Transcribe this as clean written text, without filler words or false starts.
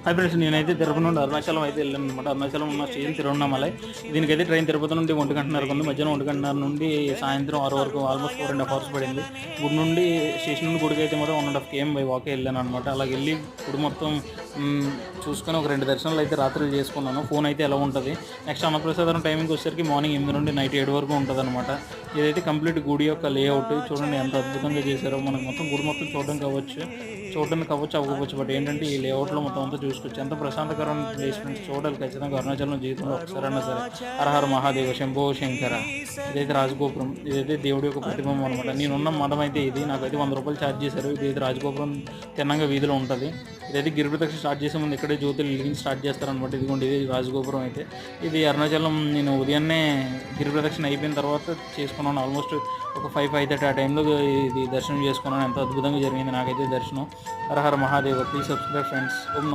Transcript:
Hi friends, నేనైతే తిరుపతి నుండి అరుణాచలం అయితే వెళ్ళాను అనమాట. అరుణాచలం ఉన్న స్టేషన్ తిరువన్నామలై. దీనికైతే ట్రైన్ తిరుపతి నుండి 1:30 ఉంది. మధ్యాహ్నం 1:30 నుండి సాయంత్రం 6 వరకు ఆల్మోస్ట్ 4.5 అవర్స్ పడింది. గుడి నుండి స్టేషన్ నుండి గుడికి అయితే మొత్తం 1.5 km బై వాకే వెళ్ళాను అనమాట. అలాగ వెళ్ళి గుడి మొత్తం చూసుకొని ఒక 2 దర్శనాలు అయితే రాత్రులు చేసుకున్నాను. ఫోన్ అయితే ఎలా ఉంటుంది. నెక్స్ట్ అన్నప్రసాదం టైమింగ్ వచ్చేసరికి మార్నింగ్ 8 నుండి నైట్ 7 వరకు ఉంటుంది అనమాట. ఇదైతే కంప్లీట్ గుడి యొక్క లేఅవుట్ చూడండి ఎంత అద్భుతంగా చేశారో. మనకు మొత్తం గుడి మొత్తం చూడడానికి అవ్వకపోవచ్చు. బట్ ఏంటంటే ఈ లేఅవుట్లో మొత్తం అంతా చూసుకోవచ్చు. ఎంత ప్రశాంతకరమైన ప్లేస్ నుంచి చూడాలి ఖచ్చితంగా అరుణాచలం జీవితంలో ఒకసారైనా సరే. హరహర మహాదేవ శంభో శంకర. ఇదైతే రాజగోపురం, ఇదైతే దేవుడి యొక్క ప్రతిబింబం అనమాట. నేనున్న మఠం అయితే ఇది. నాకైతే 100 రూపాయలు ఛార్జ్ చేశారు. ఇదైతే రాజగోపురం తిన్నంగా వీధిలో ఉంటుంది. ఇదైతే గిరి ప్రదక్షిణ స్టార్ట్ చేసే ముందు ఇక్కడే జ్యోతులు వెలిగించి స్టార్ట్ చేస్తారనమాట. ఇదిగోండి ఇది రాజగోపురం అయితే. ఇది అరుణాచలం నేను ఉదయాన్నే గిరి ప్రదక్షిణ అయిపోయిన తర్వాత చేసుకున్నాను. ఆల్మోస్ట్ ఒక 5:30 ఆ టైంలో ఇది దర్శనం చేసుకున్నాను. ఎంతో అద్భుతంగా జరిగింది నాకైతే దర్శనం. హరహర మహాదేవ. Please subscribe friends. ఓం నమో